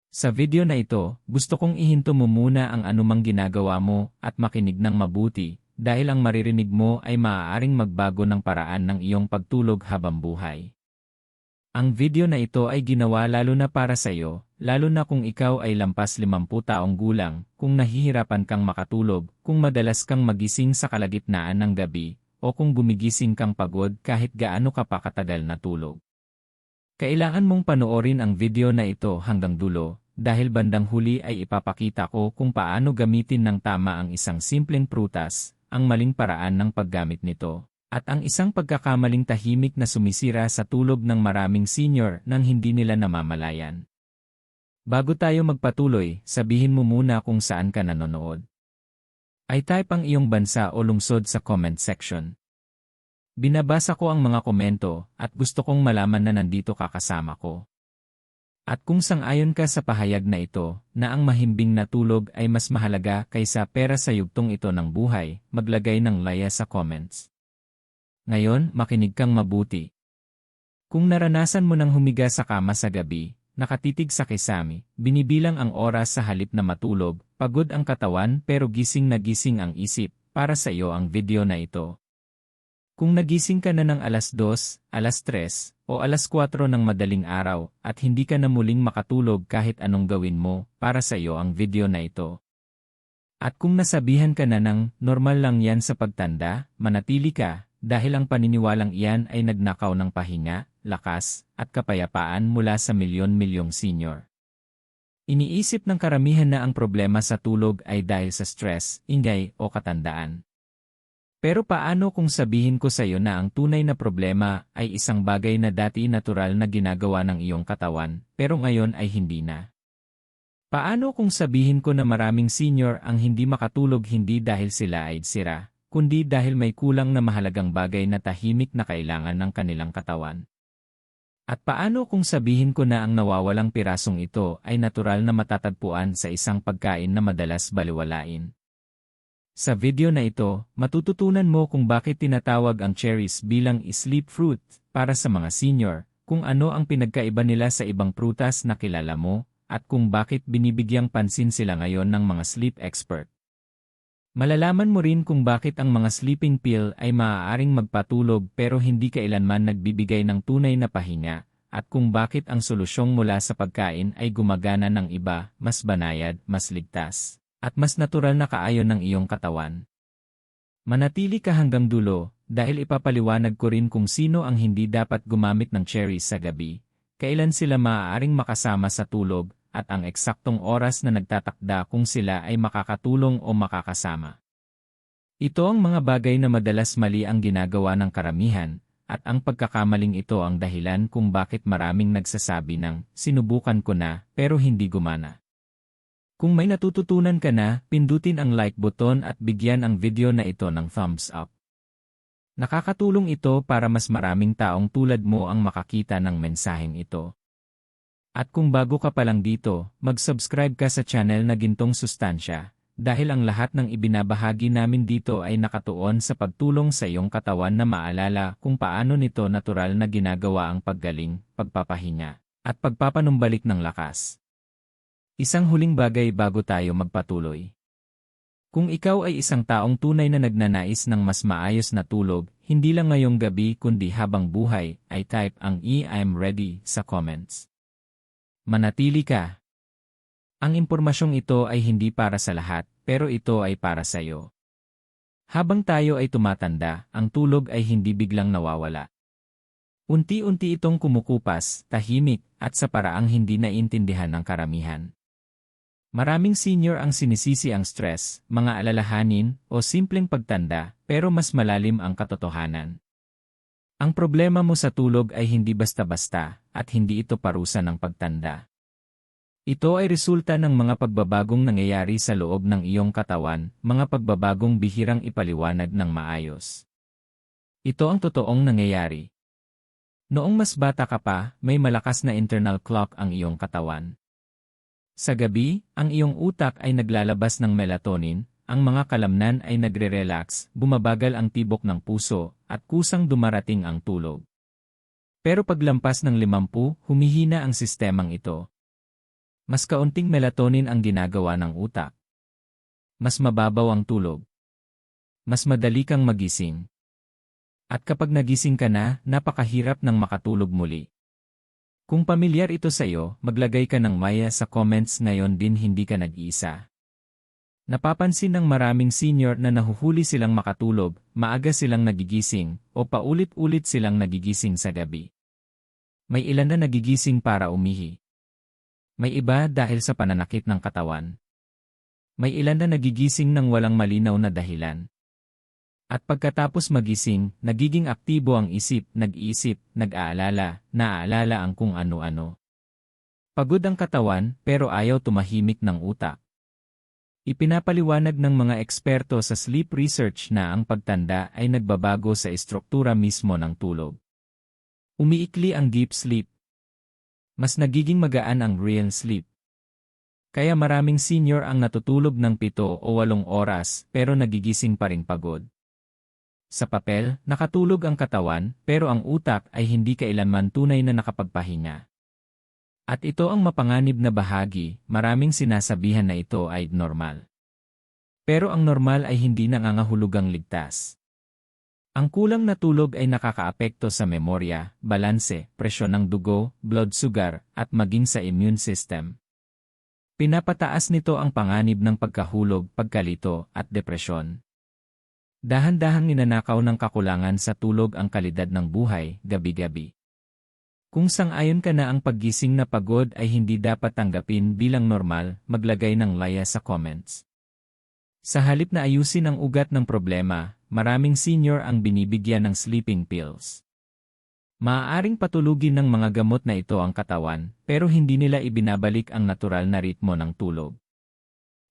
Sa video na ito, gusto kong ihinto mo muna ang anumang ginagawa mo at makinig ng mabuti dahil ang maririnig mo ay maaaring magbago ng paraan ng iyong pagtulog habang buhay. Ang video na ito ay ginawa lalo na para sa iyo, lalo na kung ikaw ay lampas 50 taong gulang, kung nahihirapan kang makatulog, kung madalas kang magising sa kalagitnaan ng gabi, o kung gumigising kang pagod kahit gaano ka pa katagal na tulog. Kailangan mong panoorin ang video na ito hanggang dulo, dahil bandang huli ay ipapakita ko kung paano gamitin ng tama ang isang simpleng prutas, ang maling paraan ng paggamit nito, at ang isang pagkakamaling tahimik na sumisira sa tulog ng maraming senior nang hindi nila namamalayan. Bago tayo magpatuloy, sabihin mo muna kung saan ka nanonood. I-type ang iyong bansa o lungsod sa comment section. Binabasa ko ang mga komento at gusto kong malaman na nandito ka kasama ko. At kung sang-ayon ka sa pahayag na ito, na ang mahimbing na tulog ay mas mahalaga kaysa pera sa yugtong ito ng buhay, maglagay ng laya sa comments. Ngayon, makinig kang mabuti. Kung naranasan mo nang humiga sa kama sa gabi, nakatitig sa kisame, binibilang ang oras sa halip na matulog, pagod ang katawan pero gising na gising ang isip, para sa iyo ang video na ito. Kung nagising ka na ng alas 2, alas 3, o alas 4 ng madaling araw at hindi ka na muling makatulog kahit anong gawin mo, para sa iyo ang video na ito. At kung nasabihan ka na ng normal lang yan sa pagtanda, manatili ka, dahil ang paniniwalang iyan ay nagnakaw ng pahinga, lakas, at kapayapaan mula sa milyon-milyong senior. Iniisip ng karamihan na ang problema sa tulog ay dahil sa stress, ingay, o katandaan. Pero paano kung sabihin ko sa iyo na ang tunay na problema ay isang bagay na dati natural na ginagawa ng iyong katawan, pero ngayon ay hindi na? Paano kung sabihin ko na maraming senior ang hindi makatulog hindi dahil sila ay sira, kundi dahil may kulang na mahalagang bagay na tahimik na kailangan ng kanilang katawan? At paano kung sabihin ko na ang nawawalang pirasong ito ay natural na matatagpuan sa isang pagkain na madalas balewalain? Sa video na ito, matututunan mo kung bakit tinatawag ang cherries bilang sleep fruit para sa mga senior, kung ano ang pinagkaiba nila sa ibang prutas na kilala mo, at kung bakit binibigyang pansin sila ngayon ng mga sleep expert. Malalaman mo rin kung bakit ang mga sleeping pill ay maaaring magpatulog pero hindi kailanman nagbibigay ng tunay na pahinga, at kung bakit ang solusyong mula sa pagkain ay gumagana ng iba, mas banayad, mas ligtas, at mas natural na kaayon ng iyong katawan. Manatili ka hanggang dulo, dahil ipapaliwanag ko rin kung sino ang hindi dapat gumamit ng cherries sa gabi, kailan sila maaaring makasama sa tulog, at ang eksaktong oras na nagtatakda kung sila ay makakatulong o makakasama. Ito ang mga bagay na madalas mali ang ginagawa ng karamihan, at ang pagkakamaling ito ang dahilan kung bakit maraming nagsasabi ng, sinubukan ko na, pero hindi gumana. Kung may natututunan ka na, pindutin ang like button at bigyan ang video na ito ng thumbs up. Nakakatulong ito para mas maraming taong tulad mo ang makakita ng mensaheng ito. At kung bago ka pa lang dito, mag-subscribe ka sa channel na Gintong Sustansya, dahil ang lahat ng ibinabahagi namin dito ay nakatuon sa pagtulong sa iyong katawan na maalala kung paano nito natural na ginagawa ang paggaling, pagpapahinga, at pagpapanumbalik ng lakas. Isang huling bagay bago tayo magpatuloy. Kung ikaw ay isang taong tunay na nagnanais ng mas maayos na tulog, hindi lang ngayong gabi kundi habang buhay, ay type ang I'm ready sa comments. Manatili ka. Ang impormasyong ito ay hindi para sa lahat, pero ito ay para sa iyo. Habang tayo ay tumatanda, ang tulog ay hindi biglang nawawala. Unti-unti itong kumukupas, tahimik, at sa paraang hindi naiintindihan ng karamihan. Maraming senior ang sinisisi ang stress, mga alalahanin, o simpleng pagtanda, pero mas malalim ang katotohanan. Ang problema mo sa tulog ay hindi basta-basta, at hindi ito parusa ng pagtanda. Ito ay resulta ng mga pagbabagong nangyayari sa loob ng iyong katawan, mga pagbabagong bihirang ipaliwanag ng maayos. Ito ang totoong nangyayari. Noong mas bata ka pa, may malakas na internal clock ang iyong katawan. Sa gabi, ang iyong utak ay naglalabas ng melatonin, ang mga kalamnan ay nagre-relax, bumabagal ang tibok ng puso, at kusang dumarating ang tulog. Pero paglampas ng 50, humihina ang sistemang ito. Mas kaunting melatonin ang ginagawa ng utak. Mas mababaw ang tulog. Mas madali kang magising. At kapag nagising ka na, napakahirap ng makatulog muli. Kung pamilyar ito sa iyo, maglagay ka ng maya sa comments ngayon din hindi ka nag-iisa. Napapansin ng maraming senior na nahuhuli silang makatulog, maaga silang nagigising, o paulit-ulit silang nagigising sa gabi. May ilan na nagigising para umihi. May iba dahil sa pananakit ng katawan. May ilan na nagigising ng walang malinaw na dahilan. At pagkatapos magising, nagiging aktibo ang isip, nag-iisip, nag-aalala, naaalala ang kung ano-ano. Pagod ang katawan pero ayaw tumahimik ng utak. Ipinapaliwanag ng mga eksperto sa sleep research na ang pagtanda ay nagbabago sa estruktura mismo ng tulog. Umiikli ang deep sleep. Mas nagiging magaan ang REM sleep. Kaya maraming senior ang natutulog ng 7 o 8 oras pero nagigising pa ring pagod. Sa papel, nakatulog ang katawan pero ang utak ay hindi kailanman tunay na nakapagpahinga. At ito ang mapanganib na bahagi, maraming sinasabihan na ito ay normal. Pero ang normal ay hindi nangangahulugang ligtas. Ang kulang na tulog ay nakakaapekto sa memorya, balanse, presyon ng dugo, blood sugar, at maging sa immune system. Pinapataas nito ang panganib ng pagkahulog, pagkalito, at depresyon. Dahan-dahang ninanakaw ng kakulangan sa tulog ang kalidad ng buhay, gabi-gabi. Kung sang-ayon ka na ang paggising na pagod ay hindi dapat tanggapin bilang normal, maglagay ng laya sa comments. Sa halip na ayusin ang ugat ng problema, maraming senior ang binibigyan ng sleeping pills. Maaaring patulugin ng mga gamot na ito ang katawan, pero hindi nila ibinabalik ang natural na ritmo ng tulog.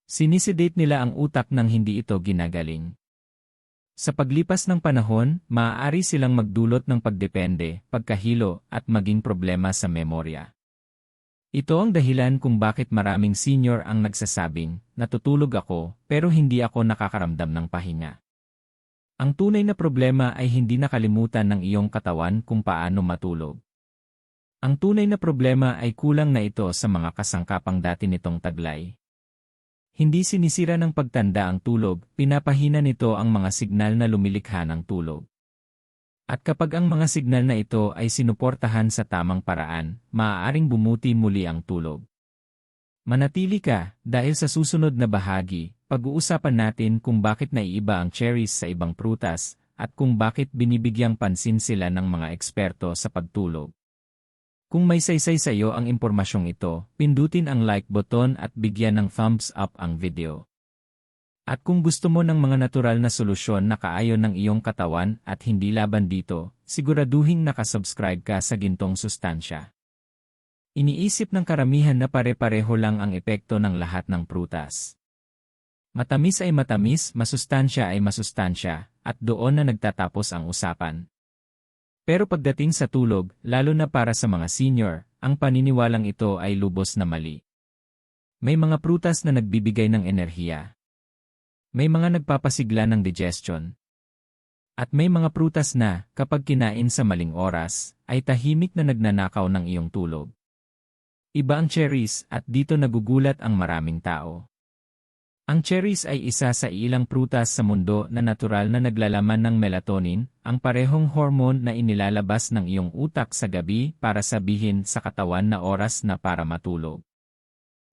Sinisedate nila ang utak nang hindi ito ginagaling. Sa paglipas ng panahon, maaari silang magdulot ng pagdepende, pagkahilo, at maging problema sa memorya. Ito ang dahilan kung bakit maraming senior ang nagsasabing, natutulog ako, pero hindi ako nakakaramdam ng pahinga. Ang tunay na problema ay hindi nakalimutan ng iyong katawan kung paano matulog. Ang tunay na problema ay kulang na ito sa mga kasangkapang dati nitong taglay. Hindi sinisira ng pagtanda ang tulog, pinapahina nito ang mga signal na lumilikha ng tulog. At kapag ang mga signal na ito ay sinuportahan sa tamang paraan, maaaring bumuti muli ang tulog. Manatili ka, dahil sa susunod na bahagi, pag-uusapan natin kung bakit naiiba ang cherries sa ibang prutas, at kung bakit binibigyang pansin sila ng mga eksperto sa pagtulog. Kung may saysay sa iyo ang impormasyong ito, pindutin ang like button at bigyan ng thumbs up ang video. At kung gusto mo ng mga natural na solusyon na kaayon ng iyong katawan at hindi laban dito, siguraduhing nakasubscribe ka sa gintong sustansya. Iniisip ng karamihan na pare-pareho lang ang epekto ng lahat ng prutas. Matamis ay matamis, masustansya ay masustansya, at doon na nagtatapos ang usapan. Pero pagdating sa tulog, lalo na para sa mga senior, ang paniniwalang ito ay lubos na mali. May mga prutas na nagbibigay ng enerhiya. May mga nagpapasigla ng digestion. At may mga prutas na, kapag kinain sa maling oras, ay tahimik na nagnanakaw ng iyong tulog. Iba ang cherries at dito nagugulat ang maraming tao. Ang cherries ay isa sa ilang prutas sa mundo na natural na naglalaman ng melatonin, ang parehong hormone na inilalabas ng iyong utak sa gabi para sabihin sa katawan na oras na para matulog.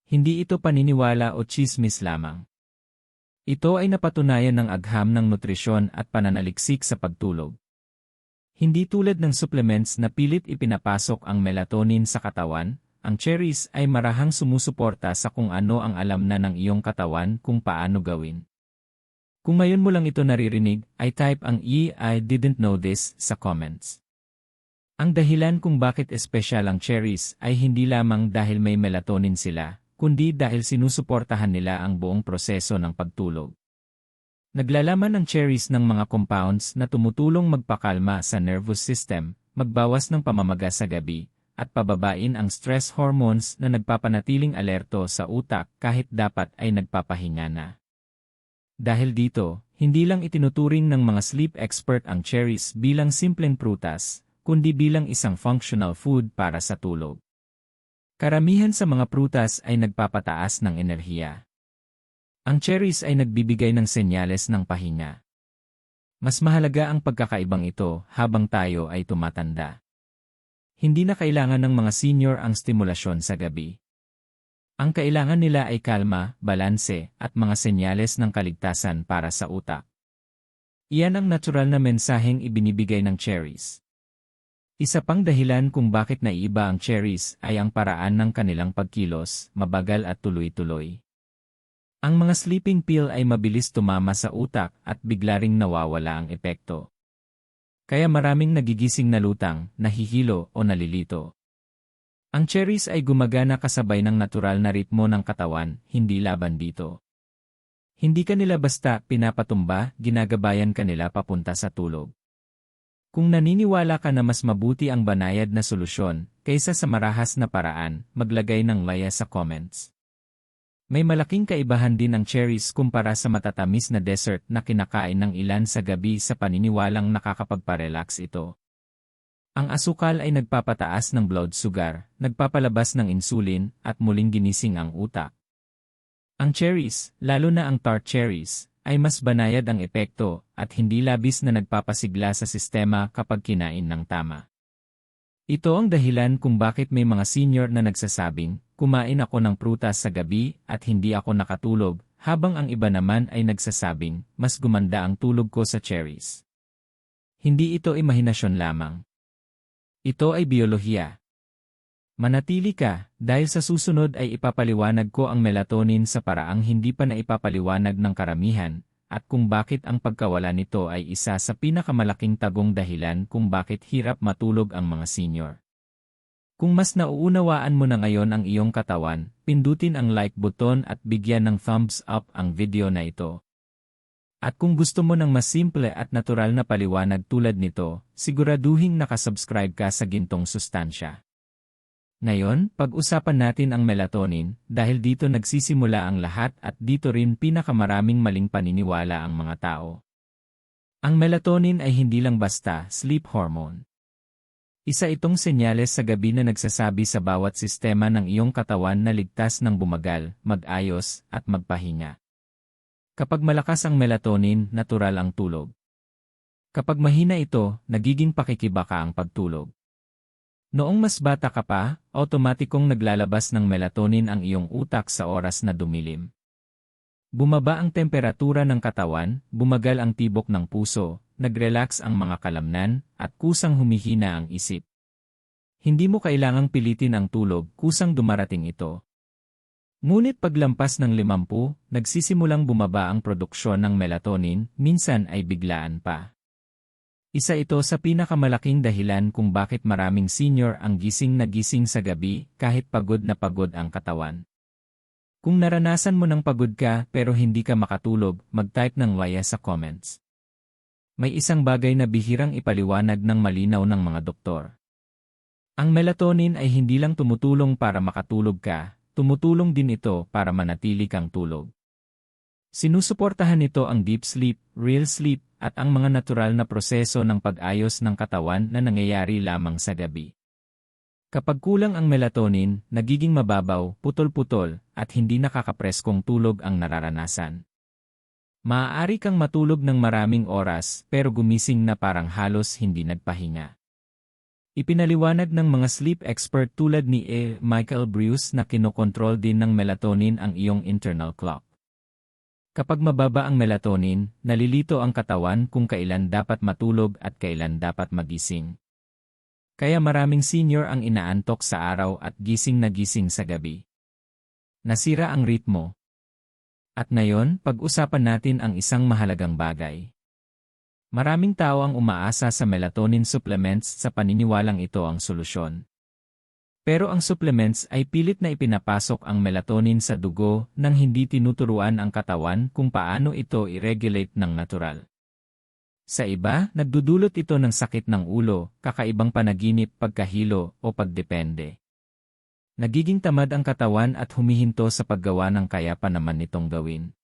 Hindi ito paniniwala o tsismis lamang. Ito ay napatunayan ng agham ng nutrisyon at pananaliksik sa pagtulog. Hindi tulad ng supplements na pilit ipinapasok ang melatonin sa katawan, ang cherries ay marahang sumusuporta sa kung ano ang alam na ng iyong katawan kung paano gawin. Kung ngayon mo lang ito naririnig, ay type ang I didn't know this sa comments. Ang dahilan kung bakit espesyal ang cherries ay hindi lamang dahil may melatonin sila, kundi dahil sinusuportahan nila ang buong proseso ng pagtulog. Naglalaman ang cherries ng mga compounds na tumutulong magpakalma sa nervous system, magbawas ng pamamaga sa gabi, at pababain ang stress hormones na nagpapanatiling alerto sa utak kahit dapat ay nagpapahinga na. Dahil dito, hindi lang itinuturing ng mga sleep expert ang cherries bilang simpleng prutas, kundi bilang isang functional food para sa tulog. Karamihan sa mga prutas ay nagpapataas ng enerhiya. Ang cherries ay nagbibigay ng senyales ng pahinga. Mas mahalaga ang pagkakaibang ito habang tayo ay tumatanda. Hindi na kailangan ng mga senior ang stimulasyon sa gabi. Ang kailangan nila ay kalma, balanse, at mga senyales ng kaligtasan para sa utak. Iyan ang natural na mensaheng ibinibigay ng cherries. Isa pang dahilan kung bakit naiiba ang cherries ay ang paraan ng kanilang pagkilos, mabagal at tuloy-tuloy. Ang mga sleeping pill ay mabilis tumama sa utak at bigla ring nawawala ang epekto. Kaya maraming nagigising na lutang, nahihilo o nalilito. Ang cherries ay gumagana kasabay ng natural na ritmo ng katawan, hindi laban dito. Hindi ka nila basta pinapatumba, ginagabayan ka nila papunta sa tulog. Kung naniniwala ka na mas mabuti ang banayad na solusyon kaysa sa marahas na paraan, maglagay ng laya sa comments. May malaking kaibahan din ang cherries kumpara sa matatamis na dessert na kinakain ng ilan sa gabi sa paniniwalang nakakapagparelax ito. Ang asukal ay nagpapataas ng blood sugar, nagpapalabas ng insulin at muling ginising ang utak. Ang cherries, lalo na ang tart cherries, ay mas banayad ang epekto at hindi labis na nagpapasigla sa sistema kapag kinain ng tama. Ito ang dahilan kung bakit may mga senior na nagsasabing, kumain ako ng prutas sa gabi at hindi ako nakatulog, habang ang iba naman ay nagsasabing, mas gumanda ang tulog ko sa cherries. Hindi ito imahinasyon lamang. Ito ay biyolohiya. Manatili ka, dahil sa susunod ay ipapaliwanag ko ang melatonin sa paraang hindi pa naipapaliwanag ng karamihan, at kung bakit ang pagkawala nito ay isa sa pinakamalaking tagong dahilan kung bakit hirap matulog ang mga senior. Kung mas nauunawaan mo na ngayon ang iyong katawan, pindutin ang like button at bigyan ng thumbs up ang video na ito. At kung gusto mo ng mas simple at natural na paliwanag tulad nito, siguraduhing nakasubscribe ka sa gintong sustansya. Ngayon, pag-usapan natin ang melatonin dahil dito nagsisimula ang lahat at dito rin pinakamaraming maling paniniwala ang mga tao. Ang melatonin ay hindi lang basta sleep hormone. Isa itong senyales sa gabi na nagsasabi sa bawat sistema ng iyong katawan na ligtas ng bumagal, mag-ayos, at magpahinga. Kapag malakas ang melatonin, natural ang tulog. Kapag mahina ito, nagiging pakikibaka ang pagtulog. Noong mas bata ka pa, automatikong naglalabas ng melatonin ang iyong utak sa oras na dumilim. Bumaba ang temperatura ng katawan, bumagal ang tibok ng puso, nagrelax ang mga kalamnan, at kusang humihina ang isip. Hindi mo kailangang pilitin ang tulog, kusang dumarating ito. Ngunit paglampas ng 50, nagsisimulang bumaba ang produksyon ng melatonin, minsan ay biglaan pa. Isa ito sa pinakamalaking dahilan kung bakit maraming senior ang gising na gising sa gabi kahit pagod na pagod ang katawan. Kung naranasan mo ng pagod ka pero hindi ka makatulog, mag-type ng waya sa comments. May isang bagay na bihirang ipaliwanag ng malinaw ng mga doktor. Ang melatonin ay hindi lang tumutulong para makatulog ka, tumutulong din ito para manatili kang tulog. Sinusuportahan nito ang deep sleep, real sleep, at ang mga natural na proseso ng pag-ayos ng katawan na nangyayari lamang sa gabi. Kapag kulang ang melatonin, nagiging mababaw, putol-putol, at hindi nakakapreskong tulog ang nararanasan. Maaari kang matulog ng maraming oras pero gumising na parang halos hindi nagpahinga. Ipinaliwanag ng mga sleep expert tulad ni Michael Breus na kinokontrol din ng melatonin ang iyong internal clock. Kapag mababa ang melatonin, nalilito ang katawan kung kailan dapat matulog at kailan dapat magising. Kaya maraming senior ang inaantok sa araw at gising na gising sa gabi. Nasira ang ritmo. At ngayon, pag-usapan natin ang isang mahalagang bagay. Maraming tao ang umaasa sa melatonin supplements sa paniniwalang ito ang solusyon. Pero ang supplements ay pilit na ipinapasok ang melatonin sa dugo nang hindi tinuturuan ang katawan kung paano ito i-regulate ng natural. Sa iba, nagdudulot ito ng sakit ng ulo, kakaibang panaginip, pagkahilo, o pagdepende. Nagiging tamad ang katawan at humihinto sa paggawa ng kaya pa naman nitong gawin.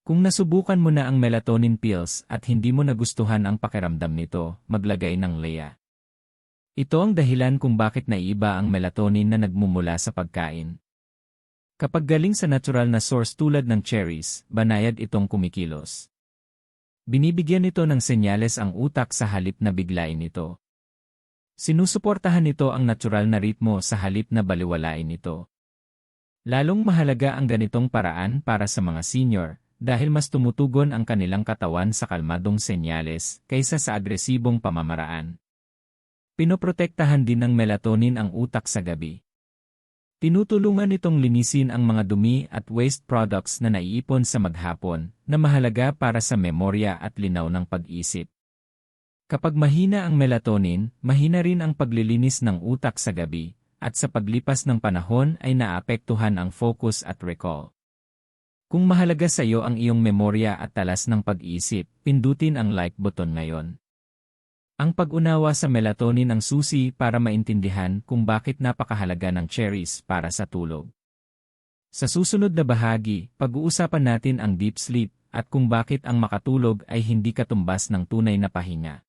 Kung nasubukan mo na ang melatonin pills at hindi mo nagustuhan ang pakiramdam nito, maglagay ng Lea. Ito ang dahilan kung bakit naiiba ang melatonin na nagmumula sa pagkain. Kapag galing sa natural na source tulad ng cherries, banayad itong kumikilos. Binibigyan nito ng senyales ang utak sa halip na biglain ito. Sinusuportahan nito ang natural na ritmo sa halip na baliwalain ito. Lalong mahalaga ang ganitong paraan para sa mga senior dahil mas tumutugon ang kanilang katawan sa kalmadong senyales kaysa sa agresibong pamamaraan. Pinoprotektahan din ng melatonin ang utak sa gabi. Tinutulungan itong linisin ang mga dumi at waste products na naiipon sa maghapon na mahalaga para sa memorya at linaw ng pag-isip. Kapag mahina ang melatonin, mahina rin ang paglilinis ng utak sa gabi, at sa paglipas ng panahon ay naapektuhan ang focus at recall. Kung mahalaga sa iyo ang iyong memorya at talas ng pag-isip, pindutin ang like button ngayon. Ang pag-unawa sa melatonin ang susi para maintindihan kung bakit napakahalaga ng cherries para sa tulog. Sa susunod na bahagi, pag-uusapan natin ang deep sleep at kung bakit ang makatulog ay hindi katumbas ng tunay na pahinga.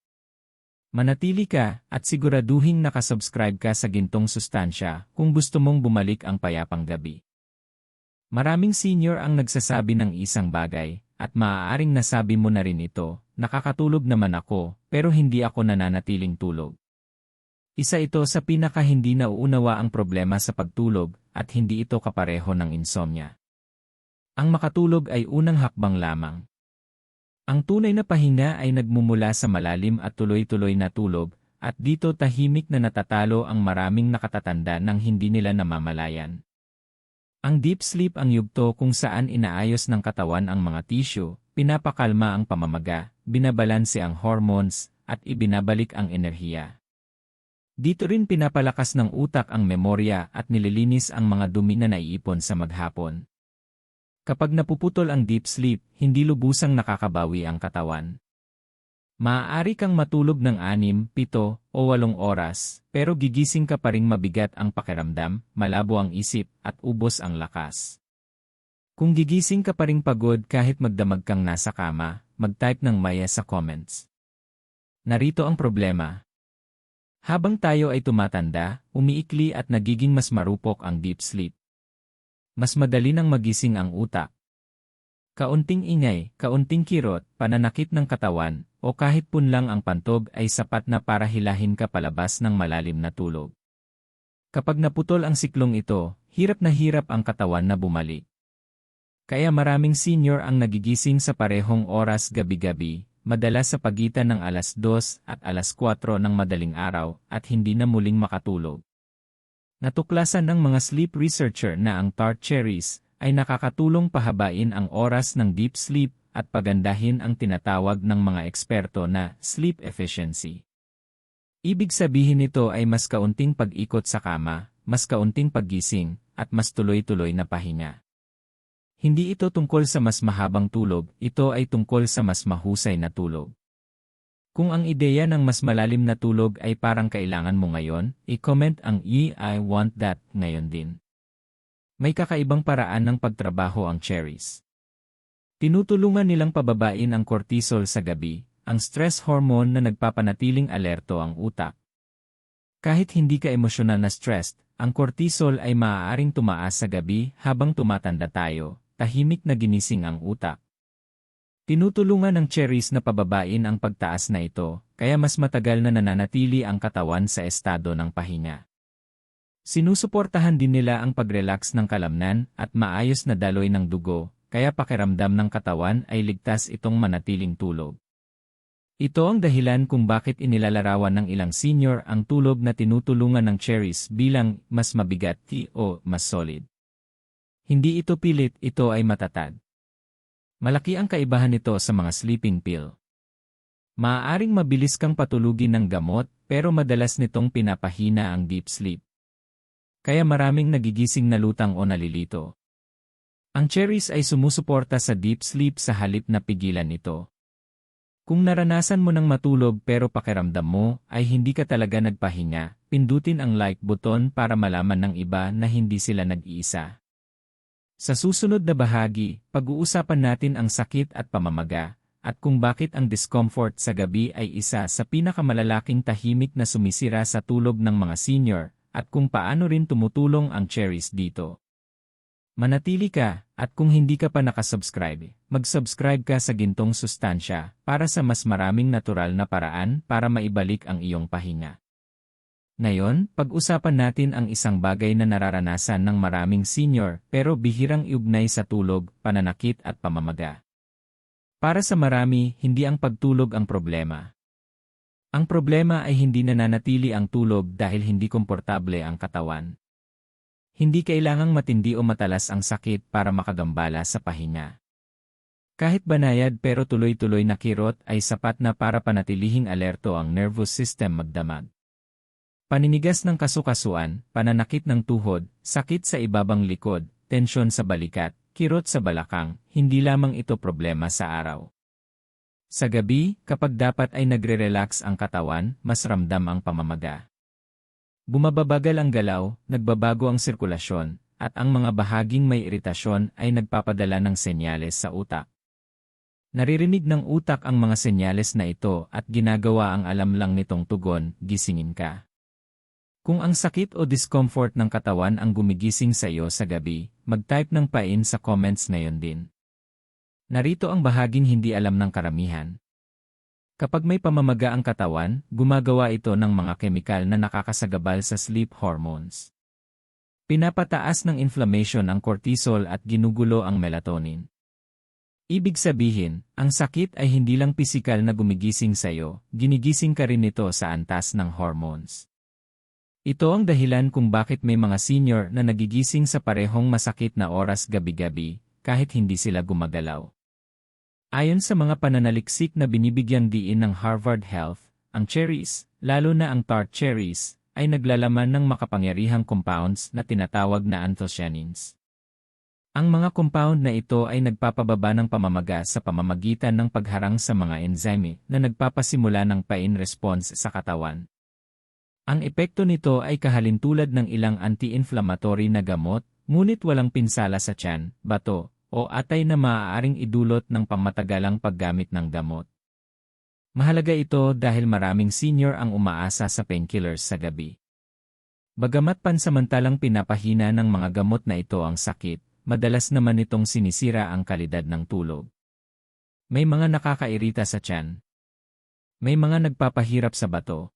Manatili ka at siguraduhing nakasubscribe ka sa gintong sustansya kung gusto mong bumalik ang payapang gabi. Maraming senior ang nagsasabi ng isang bagay at maaaring nasabi mo na rin ito, nakakatulog naman ako pero hindi ako nananatiling tulog. Isa ito sa pinaka hindi nauunawa ang problema sa pagtulog at hindi ito kapareho ng insomnia. Ang makatulog ay unang hakbang lamang. Ang tunay na pahinga ay nagmumula sa malalim at tuloy-tuloy na tulog, at dito tahimik na natatalo ang maraming nakatatanda nang hindi nila namamalayan. Ang deep sleep ang yugto kung saan inaayos ng katawan ang mga tissue, pinapakalma ang pamamaga, binabalanse ang hormones, at ibinabalik ang enerhiya. Dito rin pinapalakas ng utak ang memorya at nililinis ang mga dumi na naiipon sa maghapon. Kapag napuputol ang deep sleep, hindi lubusang nakakabawi ang katawan. Maaari kang matulog ng 6, 7, o 8 oras, pero gigising ka pa ring mabigat ang pakiramdam, malabo ang isip, at ubos ang lakas. Kung gigising ka pa ring pagod kahit magdamag kang nasa kama, mag-type ng maya sa comments. Narito ang problema. Habang tayo ay tumatanda, umiikli at nagiging mas marupok ang deep sleep. Mas madali nang magising ang utak. Kaunting ingay, kaunting kirot, pananakit ng katawan, o kahit punlang ang pantog ay sapat na para hilahin ka palabas ng malalim na tulog. Kapag naputol ang siklong ito, hirap na hirap ang katawan na bumalik. Kaya maraming senior ang nagigising sa parehong oras gabi-gabi, madalas sa pagitan ng alas 2 at alas 4 ng madaling araw at hindi na muling makatulog. Natuklasan ng mga sleep researcher na ang tart cherries ay nakakatulong pahabain ang oras ng deep sleep at pagandahin ang tinatawag ng mga eksperto na sleep efficiency. Ibig sabihin nito ay mas kaunting pag-ikot sa kama, mas kaunting paggising, at mas tuloy-tuloy na pahinga. Hindi ito tungkol sa mas mahabang tulog, ito ay tungkol sa mas mahusay na tulog. Kung ang ideya ng mas malalim na tulog ay parang kailangan mo ngayon, i-comment ang I want that ngayon din. May kakaibang paraan ng pagtrabaho ang cherries. Tinutulungan nilang pababain ang cortisol sa gabi, ang stress hormone na nagpapanatiling alerto ang utak. Kahit hindi ka emosyonal na stressed, ang cortisol ay maaaring tumaas sa gabi habang tumatanda tayo, tahimik na ginising ang utak. Tinutulungan ng cherries na pababain ang pagtaas na ito, kaya mas matagal na nananatili ang katawan sa estado ng pahinga. Sinusuportahan din nila ang pag-relax ng kalamnan at maayos na daloy ng dugo, kaya pakiramdam ng katawan ay ligtas itong manatiling tulog. Ito ang dahilan kung bakit inilalarawan ng ilang senior ang tulog na tinutulungan ng cherries bilang mas mabigat o mas solid. Hindi ito pilit, ito ay matatag. Malaki ang kaibahan nito sa mga sleeping pill. Maaaring mabilis kang patulugin ng gamot pero madalas nitong pinapahina ang deep sleep. Kaya maraming nagigising na lutang o nalilito. Ang cherries ay sumusuporta sa deep sleep sa halip na pigilan ito. Kung naranasan mo ng matulog pero pakiramdam mo ay hindi ka talaga nagpahinga, pindutin ang like button para malaman ng iba na hindi sila nag-iisa. Sa susunod na bahagi, pag-uusapan natin ang sakit at pamamaga, at kung bakit ang discomfort sa gabi ay isa sa pinakamalalaking tahimik na sumisira sa tulog ng mga senior, at kung paano rin tumutulong ang cherries dito. Manatili ka, at kung hindi ka pa nakasubscribe, mag-subscribe ka sa Gintong Sustansya para sa mas maraming natural na paraan para maibalik ang iyong pahinga. Ngayon, pag-usapan natin ang isang bagay na nararanasan ng maraming senior pero bihirang iugnay sa tulog, pananakit at pamamaga. Para sa marami, hindi ang pagtulog ang problema. Ang problema ay hindi nananatili ang tulog dahil hindi komportable ang katawan. Hindi kailangang matindi o matalas ang sakit para makagambala sa pahinga. Kahit banayad pero tuloy-tuloy na kirot ay sapat na para panatilihing alerto ang nervous system magdamag. Paninigas ng kasukasuan, pananakit ng tuhod, sakit sa ibabang likod, tensyon sa balikat, kirot sa balakang, hindi lamang ito problema sa araw. Sa gabi, kapag dapat ay nagre-relax ang katawan, mas ramdam ang pamamaga. Bumababagal ang galaw, nagbabago ang sirkulasyon, at ang mga bahaging may iritasyon ay nagpapadala ng senyales sa utak. Naririnig ng utak ang mga senyales na ito at ginagawa ang alam lang nitong tugon, gisingin ka. Kung ang sakit o discomfort ng katawan ang gumigising sa iyo sa gabi, mag-type ng pain sa comments ngayon din. Narito ang bahaging hindi alam ng karamihan. Kapag may pamamaga ang katawan, gumagawa ito ng mga kemikal na nakakasagabal sa sleep hormones. Pinapataas ng inflammation ang cortisol at ginugulo ang melatonin. Ibig sabihin, ang sakit ay hindi lang pisikal na gumigising sa iyo, ginigising ka rin ito sa antas ng hormones. Ito ang dahilan kung bakit may mga senior na nagigising sa parehong masakit na oras gabi-gabi, kahit hindi sila gumagalaw. Ayon sa mga pananaliksik na binibigyang diin ng Harvard Health, ang cherries, lalo na ang tart cherries, ay naglalaman ng makapangyarihang compounds na tinatawag na anthocyanins. Ang mga compound na ito ay nagpapababa ng pamamaga sa pamamagitan ng pagharang sa mga enzyme na nagpapasimula ng pain response sa katawan. Ang epekto nito ay kahalintulad ng ilang anti-inflammatory na gamot, ngunit walang pinsala sa tiyan, bato, o atay na maaaring idulot ng pangmatagalang paggamit ng gamot. Mahalaga ito dahil maraming senior ang umaasa sa painkillers sa gabi. Bagamat pansamantalang pinapahina ng mga gamot na ito ang sakit, madalas naman itong sinisira ang kalidad ng tulog. May mga nakakairita sa tiyan. May mga nagpapahirap sa bato.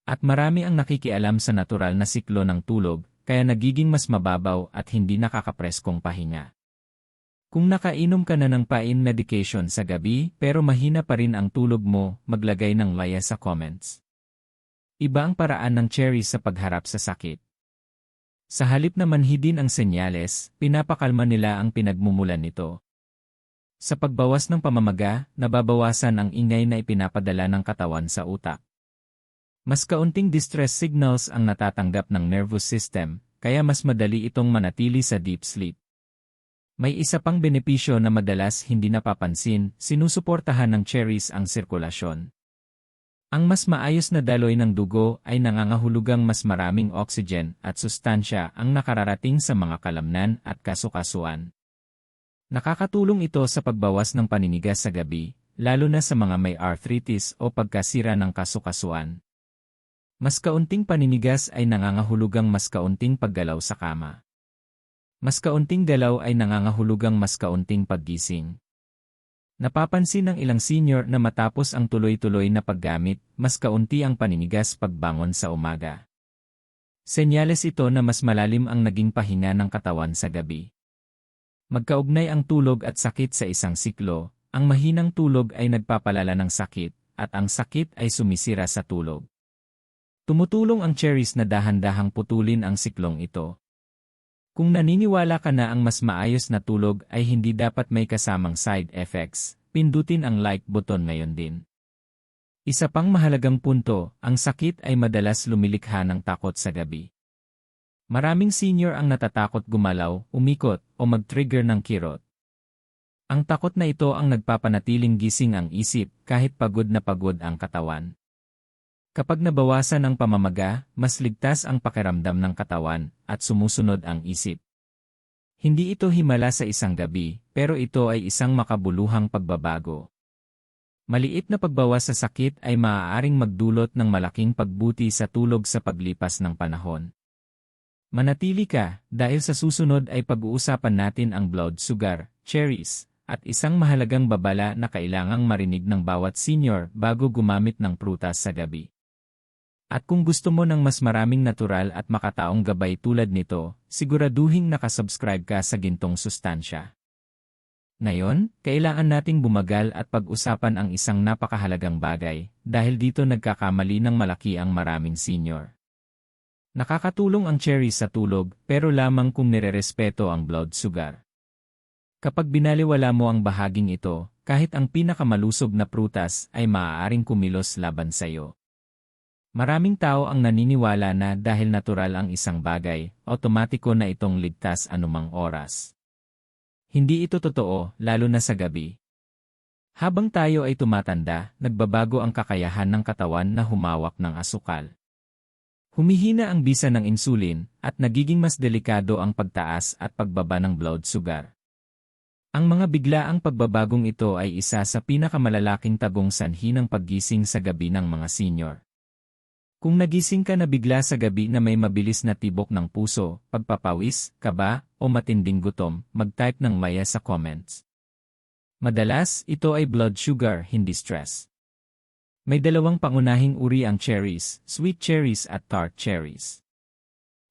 At marami ang nakikialam sa natural na siklo ng tulog, kaya nagiging mas mababaw at hindi nakakapreskong pahinga. Kung nakainom ka na ng pain medication sa gabi pero mahina pa rin ang tulog mo, maglagay ng laya sa comments. Iba ang paraan ng cherries sa pagharap sa sakit. Sa halip na manhidin ang senyales, pinapakalma nila ang pinagmumulan nito. Sa pagbawas ng pamamaga, nababawasan ang ingay na ipinapadala ng katawan sa utak. Mas kaunting distress signals ang natatanggap ng nervous system, kaya mas madali itong manatili sa deep sleep. May isa pang benepisyo na madalas hindi napapansin, sinusuportahan ng cherries ang sirkulasyon. Ang mas maayos na daloy ng dugo ay nangangahulugang mas maraming oxygen at sustansya ang nakararating sa mga kalamnan at kasukasuan. Nakakatulong ito sa pagbawas ng paninigas sa gabi, lalo na sa mga may arthritis o pagkasira ng kasukasuan. Mas kaunting paninigas ay nangangahulugang mas kaunting paggalaw sa kama. Mas kaunting galaw ay nangangahulugang mas kaunting paggising. Napapansin ng ilang senior na matapos ang tuloy-tuloy na paggamit, mas kaunti ang paninigas pagbangon sa umaga. Senyales ito na mas malalim ang naging pahinga ng katawan sa gabi. Magkaugnay ang tulog at sakit sa isang siklo, ang mahinang tulog ay nagpapalala ng sakit, at ang sakit ay sumisira sa tulog. Tumutulong ang cherries na dahan-dahang putulin ang siklong ito. Kung naniniwala ka na ang mas maayos na tulog ay hindi dapat may kasamang side effects, pindutin ang like button ngayon din. Isa pang mahalagang punto, ang sakit ay madalas lumilikha ng takot sa gabi. Maraming senior ang natatakot gumalaw, umikot, o mag-trigger ng kirot. Ang takot na ito ang nagpapanatiling gising ang isip kahit pagod na pagod ang katawan. Kapag nabawasan ang pamamaga, mas ligtas ang pakiramdam ng katawan at sumusunod ang isip. Hindi ito himala sa isang gabi, pero ito ay isang makabuluhang pagbabago. Maliit na pagbawas sa sakit ay maaaring magdulot ng malaking pagbuti sa tulog sa paglipas ng panahon. Manatili ka, dahil sa susunod ay pag-uusapan natin ang blood sugar, cherries, at isang mahalagang babala na kailangang marinig ng bawat senior bago gumamit ng prutas sa gabi. At kung gusto mo ng mas maraming natural at makataong gabay tulad nito, siguraduhing nakasubscribe ka sa Gintong Sustansya. Ngayon, kailangan nating bumagal at pag-usapan ang isang napakahalagang bagay, dahil dito nagkakamali ng malaki ang maraming senior. Nakakatulong ang cherries sa tulog, pero lamang kung nirerespeto ang blood sugar. Kapag binaliwala mo ang bahaging ito, kahit ang pinakamalusog na prutas ay maaaring kumilos laban sa iyo. Maraming tao ang naniniwala na dahil natural ang isang bagay, otomatiko na itong ligtas anumang oras. Hindi ito totoo, lalo na sa gabi. Habang tayo ay tumatanda, nagbabago ang kakayahan ng katawan na humawak ng asukal. Humihina ang bisa ng insulin, at nagiging mas delikado ang pagtaas at pagbaba ng blood sugar. Ang mga biglaang pagbabagong ito ay isa sa pinakamalalaking tagong sanhi ng paggising sa gabi ng mga senior. Kung nagising ka na bigla sa gabi na may mabilis na tibok ng puso, pagpapawis, kaba, o matinding gutom, mag-type ng maya sa comments. Madalas, ito ay blood sugar, hindi stress. May dalawang pangunahing uri ang cherries, sweet cherries at tart cherries.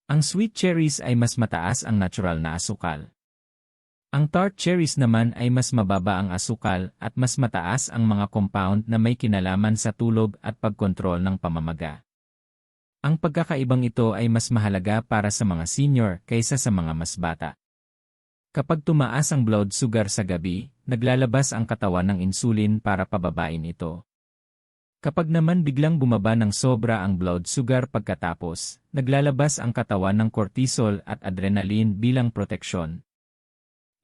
Ang sweet cherries ay mas mataas ang natural na asukal. Ang tart cherries naman ay mas mababa ang asukal at mas mataas ang mga compound na may kinalaman sa tulog at pagkontrol ng pamamaga. Ang pagkakaibang ito ay mas mahalaga para sa mga senior kaysa sa mga mas bata. Kapag tumaas ang blood sugar sa gabi, naglalabas ang katawan ng insulin para pababain ito. Kapag naman biglang bumaba ng sobra ang blood sugar pagkatapos, naglalabas ang katawan ng cortisol at adrenaline bilang proteksyon.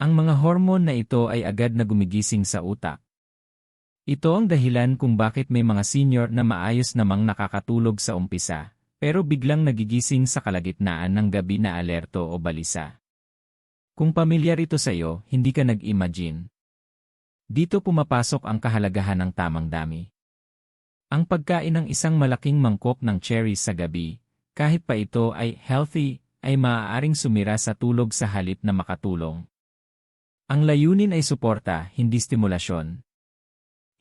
Ang mga hormone na ito ay agad na gumigising sa utak. Ito ang dahilan kung bakit may mga senior na maayos namang nakakatulog sa umpisa, pero biglang nagigising sa kalagitnaan ng gabi na alerto o balisa. Kung pamilyar ito sa iyo, hindi ka nag-imagine. Dito pumapasok ang kahalagahan ng tamang dami. Ang pagkain ng isang malaking mangkok ng cherries sa gabi, kahit pa ito ay healthy, ay maaaring sumira sa tulog sa halip na makatulong. Ang layunin ay suporta, hindi stimulasyon.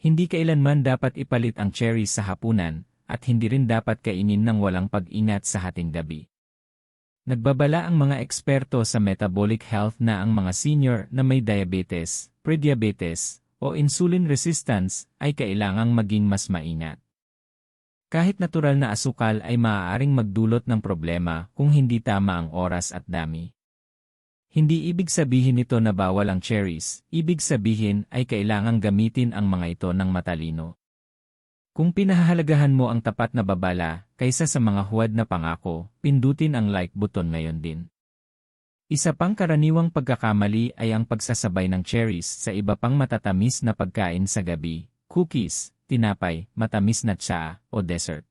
Hindi kailanman dapat ipalit ang cherries sa hapunan, at hindi rin dapat kainin ng walang pag-ingat sa hating gabi. Nagbabala ang mga eksperto sa metabolic health na ang mga senior na may diabetes, prediabetes, o insulin resistance ay kailangang maging mas maingat. Kahit natural na asukal ay maaaring magdulot ng problema kung hindi tama ang oras at dami. Hindi ibig sabihin nito na bawal ang cherries, ibig sabihin ay kailangang gamitin ang mga ito ng matalino. Kung pinahahalagahan mo ang tapat na babala kaysa sa mga huwad na pangako, pindutin ang like button ngayon din. Isa pang karaniwang pagkakamali ay ang pagsasabay ng cherries sa iba pang matatamis na pagkain sa gabi, cookies, tinapay, matamis na tsaa, o dessert.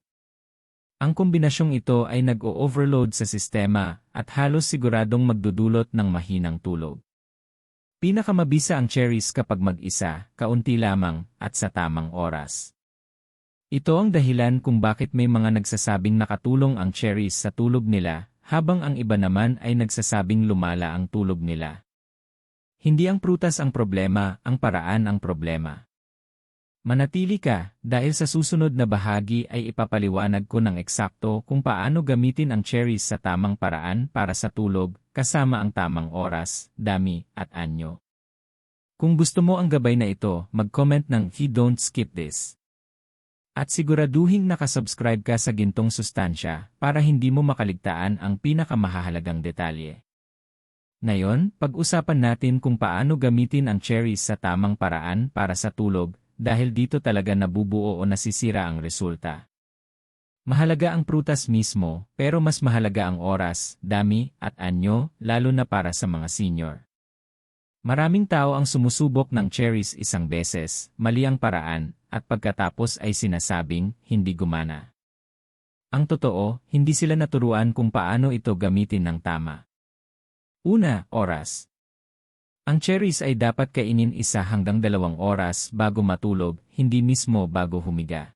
Ang kombinasyong ito ay nag-o-overload sa sistema at halos siguradong magdudulot ng mahinang tulog. Pinakamabisa ang cherries kapag mag-isa, kaunti lamang, at sa tamang oras. Ito ang dahilan kung bakit may mga nagsasabing nakatulong ang cherries sa tulog nila, habang ang iba naman ay nagsasabing lumala ang tulog nila. Hindi ang prutas ang problema, ang paraan ang problema. Manatili ka, dahil sa susunod na bahagi ay ipapaliwanag ko ng eksakto kung paano gamitin ang cherries sa tamang paraan para sa tulog, kasama ang tamang oras, dami, at anyo. Kung gusto mo ang gabay na ito, mag-comment ng "Don't skip this." At siguraduhing nakasubscribe ka sa Gintong Sustansya para hindi mo makaligtaan ang pinakamahalagang detalye. Ngayon, pag-usapan natin kung paano gamitin ang cherries sa tamang paraan para sa tulog, dahil dito talaga nabubuo o nasisira ang resulta. Mahalaga ang prutas mismo, pero mas mahalaga ang oras, dami, at anyo, lalo na para sa mga senior. Maraming tao ang sumusubok ng cherries isang beses, mali ang paraan, at pagkatapos ay sinasabing, hindi gumana. Ang totoo, hindi sila naturuan kung paano ito gamitin ng tama. Una, oras. Ang cherries ay dapat kainin 1 hanggang 2 oras bago matulog, hindi mismo bago humiga.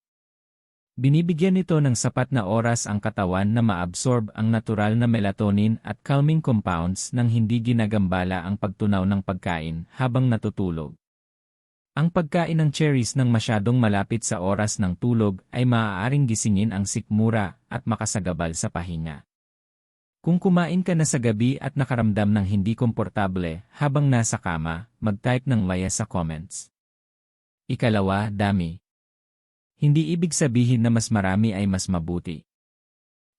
Binibigyan nito ng sapat na oras ang katawan na maabsorb ang natural na melatonin at calming compounds nang hindi ginagambala ang pagtunaw ng pagkain habang natutulog. Ang pagkain ng cherries nang masyadong malapit sa oras ng tulog ay maaaring gisingin ang sikmura at makasagabal sa pahinga. Kung kumain ka na sa gabi at nakaramdam ng hindi komportable habang nasa kama, mag-type ng maya sa comments. Ikalawa, dami. Hindi ibig sabihin na mas marami ay mas mabuti.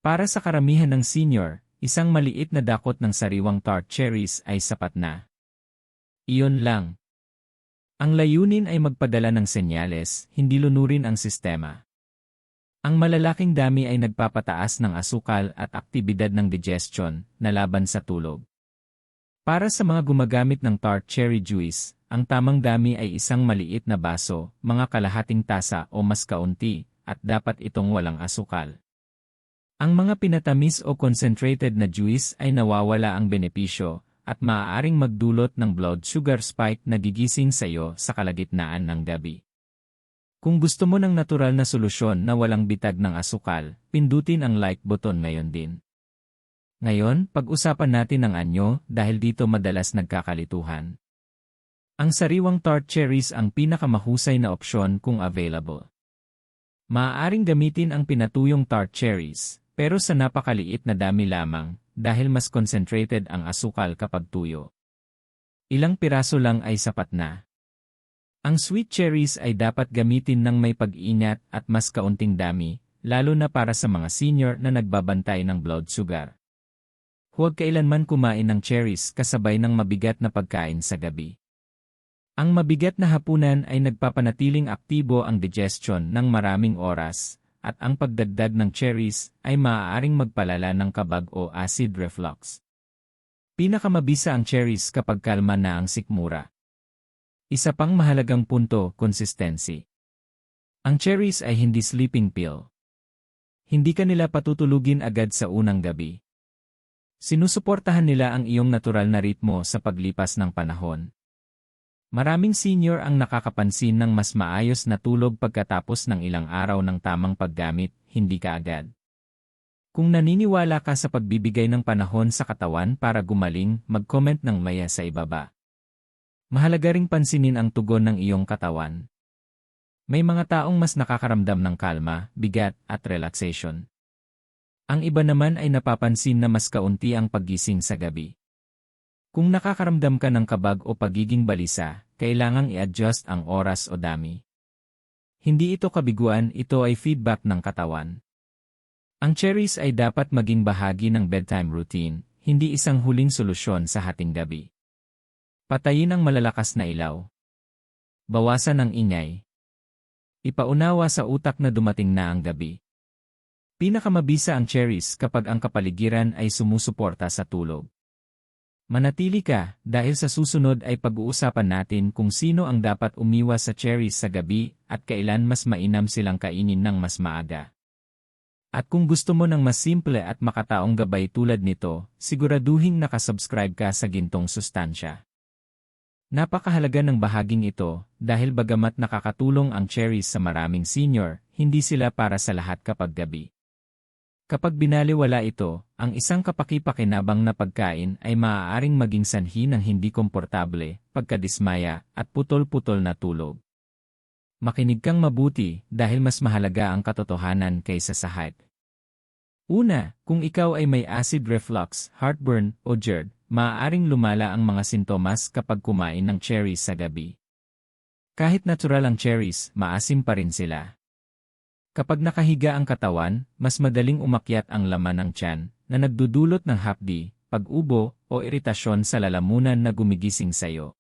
Para sa karamihan ng senior, isang maliit na dakot ng sariwang tart cherries ay sapat na. Iyon lang. Ang layunin ay magpadala ng senyales, hindi lunurin ang sistema. Ang malalaking dami ay nagpapataas ng asukal at aktibidad ng digestion na laban sa tulog. Para sa mga gumagamit ng tart cherry juice, ang tamang dami ay isang maliit na baso, mga kalahating tasa o mas kaunti, at dapat itong walang asukal. Ang mga pinatamis o concentrated na juice ay nawawala ang benepisyo at maaaring magdulot ng blood sugar spike na gigising sa iyo sa kalagitnaan ng gabi. Kung gusto mo ng natural na solusyon na walang bitag ng asukal, pindutin ang like button ngayon din. Ngayon, pag-usapan natin ang anyo dahil dito madalas nagkakalituhan. Ang sariwang tart cherries ang pinakamahusay na opsyon kung available. Maaaring gamitin ang pinatuyong tart cherries, pero sa napakaliit na dami lamang dahil mas concentrated ang asukal kapag tuyo. Ilang piraso lang ay sapat na. Ang sweet cherries ay dapat gamitin ng may pag-ingat at mas kaunting dami, lalo na para sa mga senior na nagbabantay ng blood sugar. Huwag kailanman kumain ng cherries kasabay ng mabigat na pagkain sa gabi. Ang mabigat na hapunan ay nagpapanatiling aktibo ang digestion ng maraming oras, at ang pagdagdag ng cherries ay maaaring magpalala ng kabag o acid reflux. Pinakamabisa ang cherries kapag kalma na ang sikmura. Isa pang mahalagang punto, consistency. Ang cherries ay hindi sleeping pill. Hindi ka nila patutulugin agad sa unang gabi. Sinusuportahan nila ang iyong natural na ritmo sa paglipas ng panahon. Maraming senior ang nakakapansin ng mas maayos na tulog pagkatapos ng ilang araw ng tamang paggamit, hindi kaagad. Kung naniniwala ka sa pagbibigay ng panahon sa katawan para gumaling, mag-comment ng maya sa ibaba. Mahalaga ring pansinin ang tugon ng iyong katawan. May mga taong mas nakakaramdam ng kalma, bigat, at relaxation. Ang iba naman ay napapansin na mas kaunti ang paggising sa gabi. Kung nakakaramdam ka ng kabag o pagiging balisa, kailangang i-adjust ang oras o dami. Hindi ito kabiguan, ito ay feedback ng katawan. Ang cherries ay dapat maging bahagi ng bedtime routine, hindi isang huling solusyon sa hating gabi. Patayin ang malalakas na ilaw. Bawasan ang ingay. Ipaunawa sa utak na dumating na ang gabi. Pinakamabisa ang cherries kapag ang kapaligiran ay sumusuporta sa tulog. Manatili ka, dahil sa susunod ay pag-uusapan natin kung sino ang dapat umiwas sa cherries sa gabi at kailan mas mainam silang kainin ng mas maaga. At kung gusto mo ng mas simple at makataong gabay tulad nito, siguraduhing nakasubscribe ka sa gintong sustansya. Napakahalaga ng bahaging ito dahil bagamat nakakatulong ang cherries sa maraming senior, hindi sila para sa lahat kapag gabi. Kapag binaliwala ito, ang isang kapaki-pakinabang na pagkain ay maaaring maging sanhi ng hindi komportable, pagkadismaya, at putol-putol na tulog. Makinig kang mabuti dahil mas mahalaga ang katotohanan kaysa sa hype. Una, kung ikaw ay may acid reflux, heartburn, o GERD, maaaring lumala ang mga sintomas kapag kumain ng cherries sa gabi. Kahit natural ang cherries, maasim pa rin sila. Kapag nakahiga ang katawan, mas madaling umakyat ang laman ng tiyan na nagdudulot ng hapdi, pag-ubo, o iritasyon sa lalamunan na gumigising sa iyo.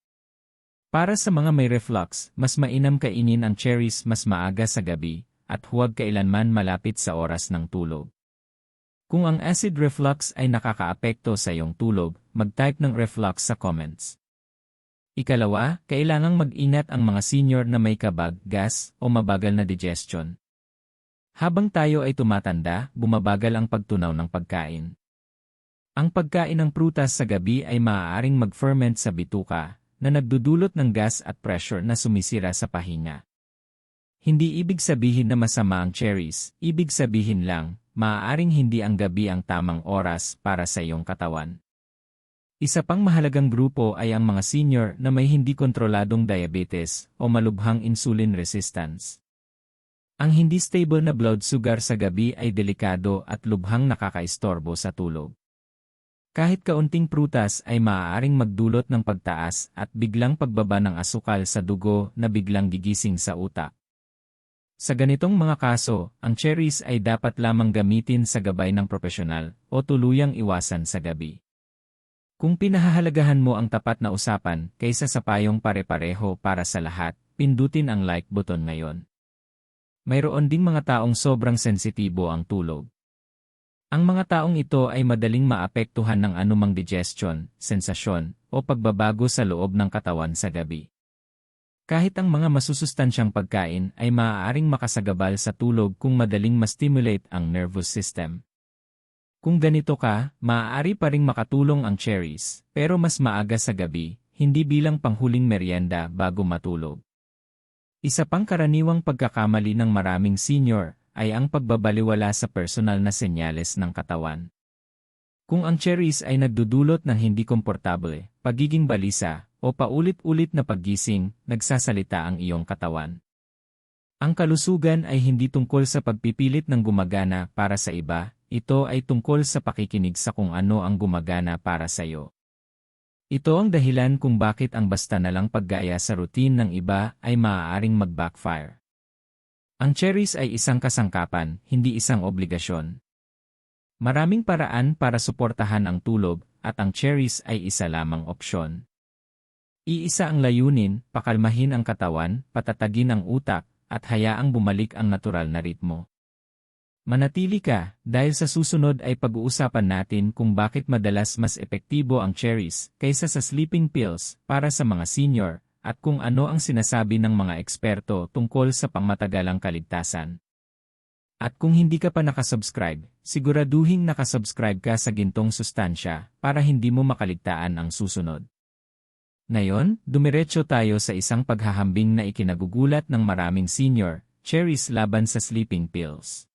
Para sa mga may reflux, mas mainam kainin ang cherries mas maaga sa gabi at huwag kailanman malapit sa oras ng tulog. Kung ang acid reflux ay nakakaapekto sa iyong tulog, mag-type ng reflux sa comments. Ikalawa, kailangang mag-ingat ang mga senior na may kabag, gas, o mabagal na digestion. Habang tayo ay tumatanda, bumabagal ang pagtunaw ng pagkain. Ang pagkain ng prutas sa gabi ay maaaring mag-ferment sa bituka, na nagdudulot ng gas at pressure na sumisira sa pahinga. Hindi ibig sabihin na masama ang cherries, ibig sabihin lang, maaaring hindi ang gabi ang tamang oras para sa iyong katawan. Isa pang mahalagang grupo ay ang mga senior na may hindi kontroladong diabetes o malubhang insulin resistance. Ang hindi stable na blood sugar sa gabi ay delikado at lubhang nakakaistorbo sa tulog. Kahit kaunting prutas ay maaaring magdulot ng pagtaas at biglang pagbaba ng asukal sa dugo na biglang gigising sa utak. Sa ganitong mga kaso, ang cherries ay dapat lamang gamitin sa gabay ng propesyonal o tuluyang iwasan sa gabi. Kung pinahahalagahan mo ang tapat na usapan kaysa sa payong pare-pareho para sa lahat, pindutin ang like button ngayon. Mayroon ding mga taong sobrang sensitibo ang tulog. Ang mga taong ito ay madaling maapektuhan ng anumang digestion, sensasyon, o pagbabago sa loob ng katawan sa gabi. Kahit ang mga masusustansyang pagkain ay maaaring makasagabal sa tulog kung madaling ma-stimulate ang nervous system. Kung ganito ka, maaari pa ring makatulong ang cherries, pero mas maaga sa gabi, hindi bilang panghuling merienda bago matulog. Isa pang karaniwang pagkakamali ng maraming senior ay ang pagbabaliwala sa personal na senyales ng katawan. Kung ang cherries ay nagdudulot ng hindi komportable, pagiging balisa, o paulit-ulit na paggising, nagsasalita ang iyong katawan. Ang kalusugan ay hindi tungkol sa pagpipilit ng gumagana para sa iba, ito ay tungkol sa pakikinig sa kung ano ang gumagana para sa iyo. Ito ang dahilan kung bakit ang basta na lang paggaya sa routine ng iba ay maaaring mag-backfire. Ang cherries ay isang kasangkapan, hindi isang obligasyon. Maraming paraan para suportahan ang tulog, at ang cherries ay isa lamang opsyon. Iisa ang layunin, pakalmahin ang katawan, patatagin ang utak, at hayaang bumalik ang natural na ritmo. Manatili ka, dahil sa susunod ay pag-uusapan natin kung bakit madalas mas epektibo ang cherries kaysa sa sleeping pills para sa mga senior, at kung ano ang sinasabi ng mga eksperto tungkol sa pangmatagalang kaligtasan. At kung hindi ka pa nakasubscribe, siguraduhing nakasubscribe ka sa gintong sustansya para hindi mo makaligtaan ang susunod. Ngayon, dumiretso tayo sa isang paghahambing na ikinagugulat ng maraming senior, cherries laban sa sleeping pills.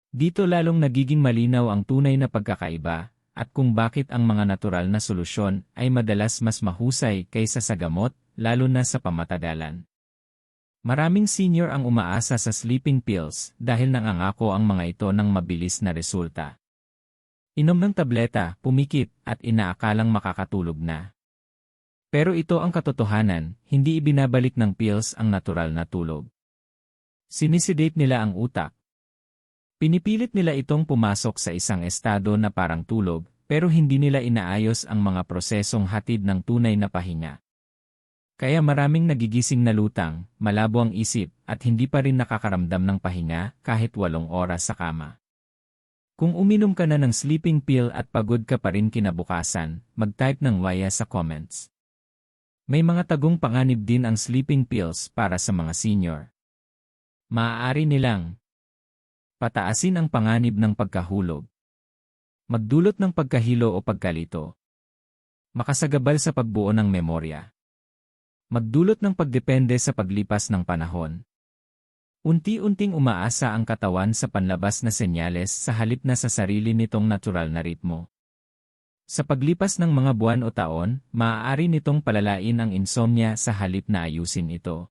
Dito lalong nagiging malinaw ang tunay na pagkakaiba, at kung bakit ang mga natural na solusyon ay madalas mas mahusay kaysa sa gamot, lalo na sa pamatagalan. Maraming senior ang umaasa sa sleeping pills dahil nangangako ang mga ito ng mabilis na resulta. Inom ng tableta, pumikit, at inaakalang makakatulog na. Pero ito ang katotohanan, hindi ibinabalik ng pills ang natural na tulog. Sinisedate nila ang utak. Pinipilit nila itong pumasok sa isang estado na parang tulog, pero hindi nila inaayos ang mga prosesong hatid ng tunay na pahinga. Kaya maraming nagigising na lutang, malabo ang isip, at hindi pa rin nakakaramdam ng pahinga kahit 8 oras sa kama. Kung uminom ka na ng sleeping pill at pagod ka pa rin kinabukasan, mag-type ng "waya" sa comments. May mga tagong panganib din ang sleeping pills para sa mga senior. Maaari nilang pataasin ang panganib ng pagkahulog, magdulot ng pagkahilo o pagkalito, makasagabal sa pagbuo ng memorya, magdulot ng pagdepende sa paglipas ng panahon. Unti-unting umaasa ang katawan sa panlabas na senyales sa halip na sa sarili nitong natural na ritmo. Sa paglipas ng mga buwan o taon, maaari nitong palalain ang insomnia sa halip na ayusin ito.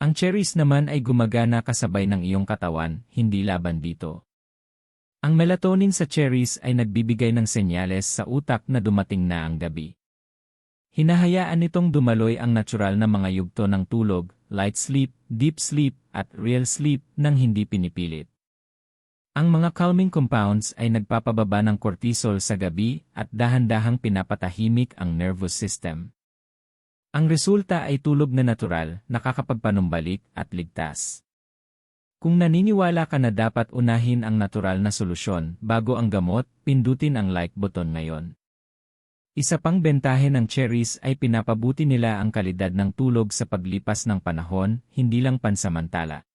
Ang cherries naman ay gumagana kasabay ng iyong katawan, hindi laban dito. Ang melatonin sa cherries ay nagbibigay ng senyales sa utak na dumating na ang gabi. Hinahayaan nitong dumaloy ang natural na mga yugto ng tulog, light sleep, deep sleep, at real sleep nang hindi pinipilit. Ang mga calming compounds ay nagpapababa ng cortisol sa gabi at dahan-dahang pinapatahimik ang nervous system. Ang resulta ay tulog na natural, nakakapagpanumbalik at ligtas. Kung naniniwala ka na dapat unahin ang natural na solusyon bago ang gamot, pindutin ang like button ngayon. Isa pang bentahe ng cherries ay pinapabuti nila ang kalidad ng tulog sa paglipas ng panahon, hindi lang pansamantala.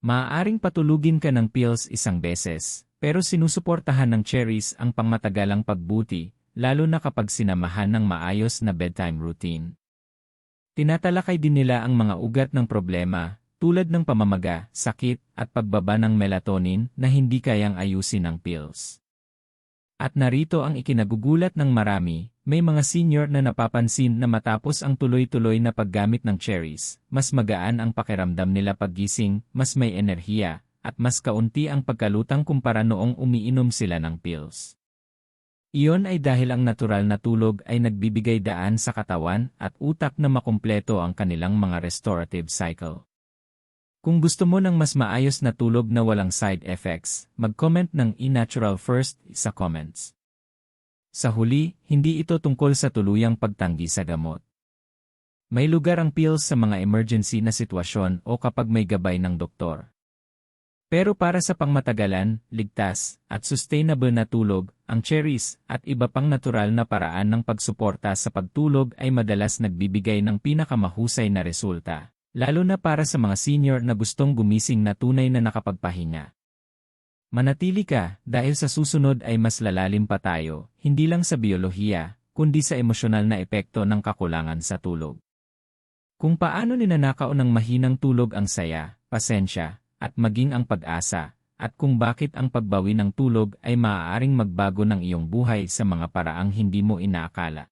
Maaaring patulugin ka ng pills isang beses, pero sinusuportahan ng cherries ang pangmatagalang pagbuti, lalo na kapag sinamahan ng maayos na bedtime routine. Tinatalakay din nila ang mga ugat ng problema, tulad ng pamamaga, sakit, at pagbaba ng melatonin na hindi kayang ayusin ng pills. At narito ang ikinagugulat ng marami, may mga senior na napapansin na matapos ang tuloy-tuloy na paggamit ng cherries, mas magaan ang pakiramdam nila paggising, mas may enerhiya, at mas kaunti ang pagkalutang kumpara noong umiinom sila ng pills. Iyon ay dahil ang natural na tulog ay nagbibigay daan sa katawan at utak na makumpleto ang kanilang mga restorative cycle. Kung gusto mo ng mas maayos na tulog na walang side effects, mag-comment ng e-natural first sa comments. Sa huli, hindi ito tungkol sa tuluyang pagtanggi sa gamot. May lugar ang pills sa mga emergency na sitwasyon o kapag may gabay ng doktor. Pero para sa pangmatagalan, ligtas, at sustainable na tulog, ang cherries at iba pang natural na paraan ng pagsuporta sa pagtulog ay madalas nagbibigay ng pinakamahusay na resulta. Lalo na para sa mga senior na gustong gumising na tunay na nakapagpahinga. Manatili ka dahil sa susunod ay mas lalalim pa tayo, hindi lang sa biolohiya, kundi sa emosyonal na epekto ng kakulangan sa tulog. Kung paano ninanakaw ng mahinang tulog ang saya, pasensya, at maging ang pag-asa, at kung bakit ang pagbawi ng tulog ay maaaring magbago ng iyong buhay sa mga paraang hindi mo inaakala.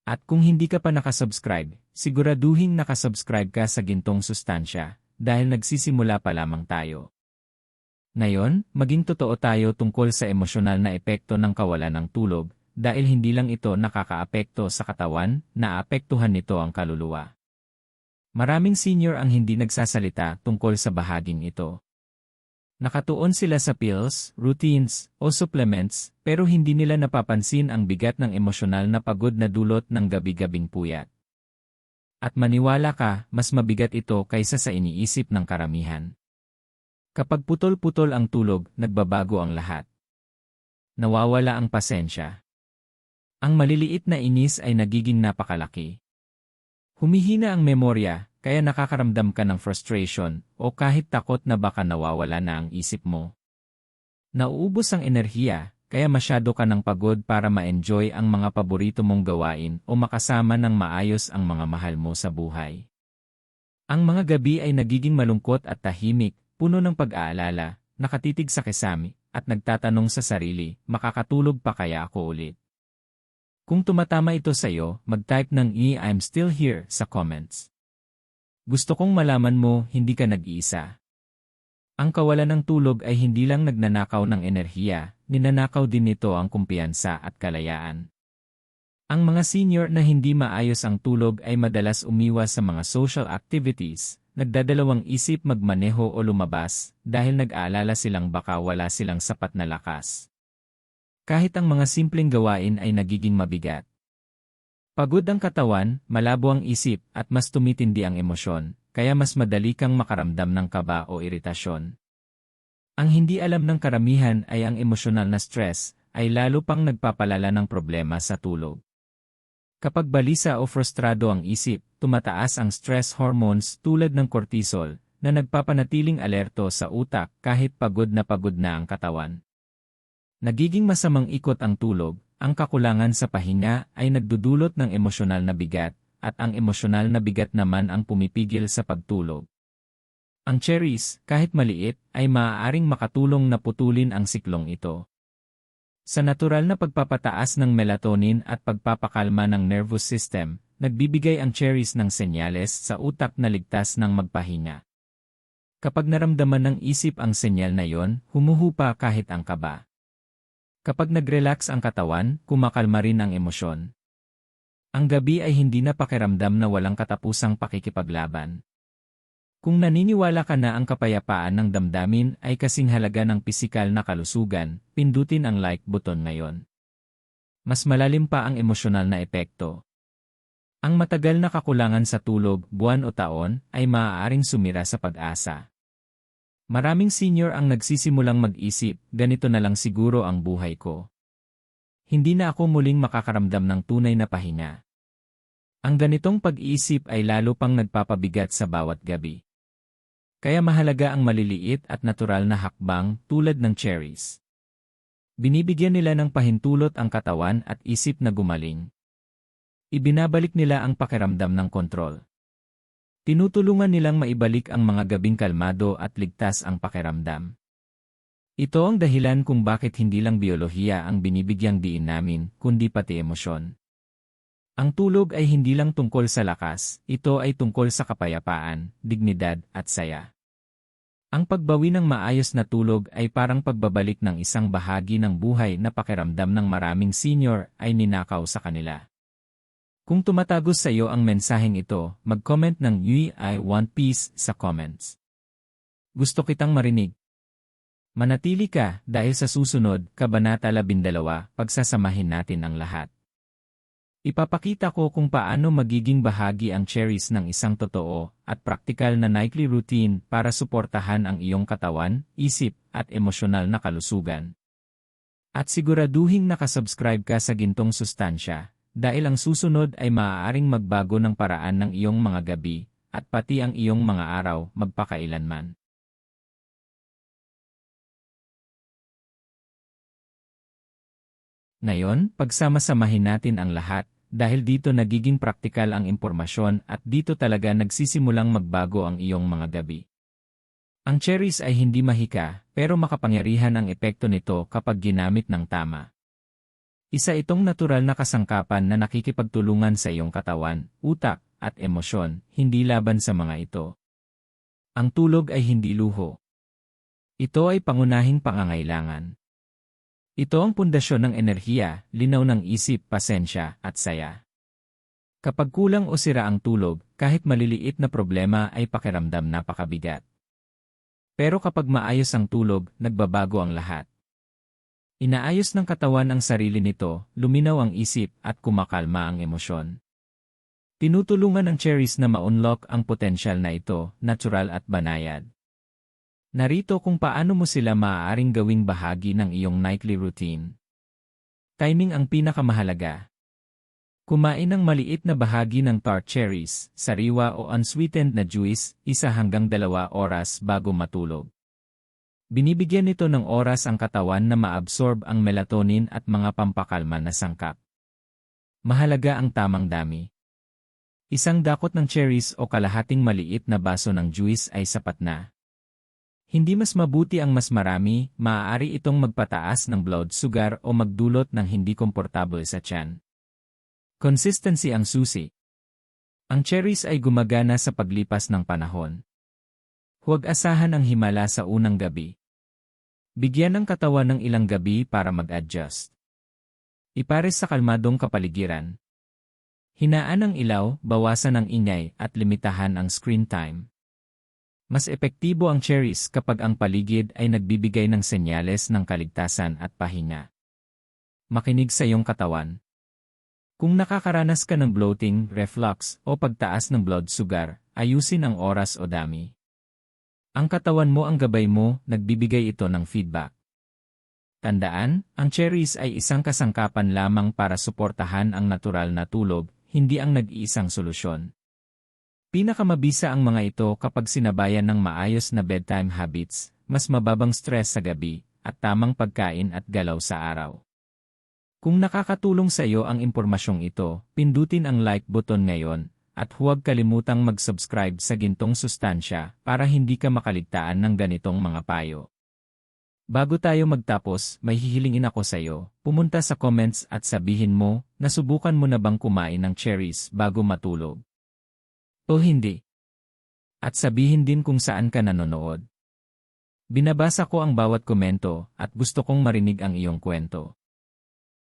At kung hindi ka pa nakasubscribe, siguraduhin nakasubscribe ka sa Gintong Sustansya, dahil nagsisimula pa lamang tayo. Ngayon, maging totoo tayo tungkol sa emosyonal na epekto ng kawalan ng tulog, dahil hindi lang ito nakakaapekto sa katawan, naapektuhan nito ang kaluluwa. Maraming senior ang hindi nagsasalita tungkol sa bahaging ito. Nakatuon sila sa pills, routines, o supplements, pero hindi nila napapansin ang bigat ng emosyonal na pagod na dulot ng gabi-gabing puyat. At maniwala ka, mas mabigat ito kaysa sa iniisip ng karamihan. Kapag putol-putol ang tulog, nagbabago ang lahat. Nawawala ang pasensya. Ang maliliit na inis ay nagiging napakalaki. Humihina ang memorya, kaya nakakaramdam ka ng frustration o kahit takot na baka nawawala na ang isip mo. Nauubos ang enerhiya, kaya masyado ka ng pagod para ma-enjoy ang mga paborito mong gawain o makasama ng maayos ang mga mahal mo sa buhay. Ang mga gabi ay nagiging malungkot at tahimik, puno ng pag-aalala, nakatitig sa kesami, at nagtatanong sa sarili, makakatulog pa kaya ako ulit? Kung tumatama ito sa iyo, mag-type ng I'm still here sa comments. Gusto kong malaman mo, hindi ka nag-iisa. Ang kawalan ng tulog ay hindi lang nagnanakaw ng enerhiya, ninanakaw din nito ang kumpiyansa at kalayaan. Ang mga senior na hindi maayos ang tulog ay madalas umiwas sa mga social activities, nagdadalawang isip magmaneho o lumabas, dahil nag-aalala silang baka wala silang sapat na lakas. Kahit ang mga simpleng gawain ay nagiging mabigat. Pagod ang katawan, malabo ang isip, at mas tumitindi ang emosyon, kaya mas madali kang makaramdam ng kaba o iritasyon. Ang hindi alam ng karamihan ay ang emosyonal na stress, ay lalo pang nagpapalala ng problema sa tulog. Kapag balisa o frustrado ang isip, tumataas ang stress hormones tulad ng cortisol, na nagpapanatiling alerto sa utak kahit pagod na ang katawan. Nagiging masamang ikot ang tulog, ang kakulangan sa pahinga ay nagdudulot ng emosyonal na bigat, at ang emosyonal na bigat naman ang pumipigil sa pagtulog. Ang cherries, kahit maliit, ay maaaring makatulong na putulin ang siklong ito. Sa natural na pagpapataas ng melatonin at pagpapakalma ng nervous system, nagbibigay ang cherries ng senyales sa utak na ligtas ng magpahinga. Kapag naramdaman ng isip ang senyal na yon, humuhupa kahit ang kaba. Kapag nag-relax ang katawan, kumakalma rin ang emosyon. Ang gabi ay hindi na pakiramdam na walang katapusang pakikipaglaban. Kung naniniwala ka na ang kapayapaan ng damdamin ay kasing halaga ng pisikal na kalusugan, pindutin ang like button ngayon. Mas malalim pa ang emosyonal na epekto. Ang matagal na kakulangan sa tulog, buwan o taon, ay maaaring sumira sa pag-asa. Maraming senior ang nagsisimulang mag-isip, ganito na lang siguro ang buhay ko. Hindi na ako muling makakaramdam ng tunay na pahinga. Ang ganitong pag-iisip ay lalo pang nagpapabigat sa bawat gabi. Kaya mahalaga ang maliliit at natural na hakbang tulad ng cherries. Binibigyan nila ng pahintulot ang katawan at isip na gumaling. Ibinabalik nila ang pakiramdam ng kontrol. Tinutulungan nilang maibalik ang mga gabing kalmado at ligtas ang pakiramdam. Ito ang dahilan kung bakit hindi lang biolohiya ang binibigyang diin namin, kundi pati emosyon. Ang tulog ay hindi lang tungkol sa lakas, ito ay tungkol sa kapayapaan, dignidad, at saya. Ang pagbawi ng maayos na tulog ay parang pagbabalik ng isang bahagi ng buhay na pakiramdam ng maraming senior ay ninakaw sa kanila. Kung tumatagos sa iyo ang mensaheng ito, mag-comment ng I want peace sa comments. Gusto kitang marinig. Manatili ka dahil sa susunod, Kabanata 12, pagsasamahin natin ang lahat. Ipapakita ko kung paano magiging bahagi ang cherries ng isang totoo at praktikal na nightly routine para suportahan ang iyong katawan, isip, at emosyonal na kalusugan. At siguraduhing nakasubscribe ka sa gintong sustansya, dahil ang susunod ay maaaring magbago ng paraan ng iyong mga gabi, at pati ang iyong mga araw magpakailanman. Ngayon, pagsama-samahin natin ang lahat, dahil dito nagiging praktikal ang impormasyon at dito talaga nagsisimulang magbago ang iyong mga gabi. Ang cherries ay hindi mahika, pero makapangyarihan ang epekto nito kapag ginamit ng tama. Isa itong natural na kasangkapan na nakikipagtulungan sa iyong katawan, utak, at emosyon, hindi laban sa mga ito. Ang tulog ay hindi luho. Ito ay pangunahing pangangailangan. Ito ang pundasyon ng enerhiya, linaw ng isip, pasensya, at saya. Kapag kulang o sira ang tulog, kahit maliliit na problema ay pakiramdam napakabigat. Pero kapag maayos ang tulog, nagbabago ang lahat. Inaayos ng katawan ang sarili nito, luminaw ang isip, at kumakalma ang emosyon. Tinutulungan ng cherries na ma-unlock ang potensyal na ito, natural at banayad. Narito kung paano mo sila maaaring gawing bahagi ng iyong nightly routine. Timing ang pinakamahalaga. Kumain ng maliit na bahagi ng tart cherries, sariwa o unsweetened na juice, 1 hanggang 2 oras bago matulog. Binibigyan nito ng oras ang katawan na maabsorb ang melatonin at mga pampakalma na sangkap. Mahalaga ang tamang dami. 1 dakot ng cherries o kalahating maliit na baso ng juice ay sapat na. Hindi mas mabuti ang mas marami, maaari itong magpataas ng blood sugar o magdulot ng hindi komportable sa tiyan. Consistency ang susi. Ang cherries ay gumagana sa paglipas ng panahon. Huwag asahan ang himala sa unang gabi. Bigyan ng katawan ng ilang gabi para mag-adjust. Ipares sa kalmadong kapaligiran. Hinaan ang ilaw, bawasan ang ingay, at limitahan ang screen time. Mas epektibo ang cherries kapag ang paligid ay nagbibigay ng senyales ng kaligtasan at pahinga. Makinig sa iyong katawan. Kung nakakaranas ka ng bloating, reflux, o pagtaas ng blood sugar, ayusin ang oras o dami. Ang katawan mo ang gabay mo, nagbibigay ito ng feedback. Tandaan, ang cherries ay isang kasangkapan lamang para suportahan ang natural na tulog, hindi ang nag-iisang solusyon. Pinakamabisa ang mga ito kapag sinabayan ng maayos na bedtime habits, mas mababang stress sa gabi, at tamang pagkain at galaw sa araw. Kung nakakatulong sa iyo ang impormasyong ito, pindutin ang like button ngayon, at huwag kalimutang mag-subscribe sa gintong sustansya para hindi ka makaligtaan ng ganitong mga payo. Bago tayo magtapos, may hihilingin ako sa iyo, pumunta sa comments at sabihin mo, nasubukan mo na bang kumain ng cherries bago matulog? O hindi. At sabihin din kung saan ka nanonood. Binabasa ko ang bawat komento at gusto kong marinig ang iyong kwento.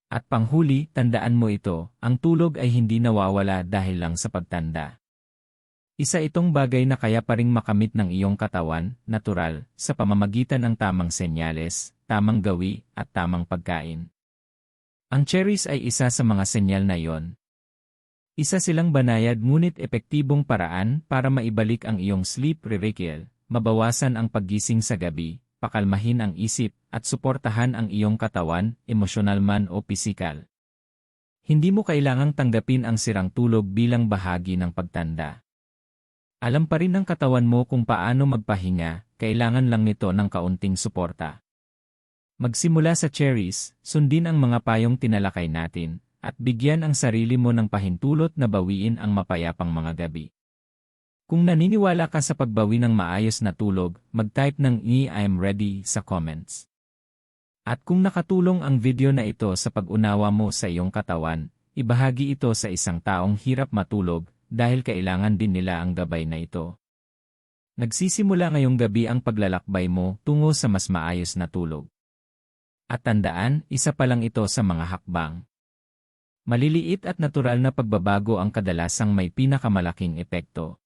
At panghuli, tandaan mo ito, ang tulog ay hindi nawawala dahil lang sa pagtanda. Isa itong bagay na kaya pa ring makamit ng iyong katawan, natural, sa pamamagitan ng tamang senyales, tamang gawi, at tamang pagkain. Ang cherries ay isa sa mga senyal na iyon. Isa silang banayad ngunit epektibong paraan para maibalik ang iyong sleep cycle, mabawasan ang paggising sa gabi, pakalmahin ang isip, at suportahan ang iyong katawan, emosyonal man o pisikal. Hindi mo kailangang tanggapin ang sirang tulog bilang bahagi ng pagtanda. Alam pa rin ng katawan mo kung paano magpahinga, kailangan lang nito ng kaunting suporta. Magsimula sa cherries, sundin ang mga payong tinalakay natin, at bigyan ang sarili mo ng pahintulot na bawiin ang mapayapang mga gabi. Kung naniniwala ka sa pagbawi ng maayos na tulog, mag-type ng I'm ready sa comments. At kung nakatulong ang video na ito sa pag-unawa mo sa iyong katawan, ibahagi ito sa isang taong hirap matulog dahil kailangan din nila ang gabay na ito. Nagsisimula ngayong gabi ang paglalakbay mo tungo sa mas maayos na tulog. At tandaan, isa pa lang ito sa mga hakbang. Maliliit at natural na pagbabago ang kadalasang may pinakamalaking epekto.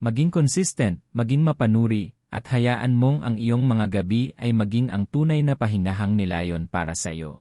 Maging consistent, maging mapanuri, at hayaan mong ang iyong mga gabi ay maging ang tunay na pahinahang nilayon para sa iyo.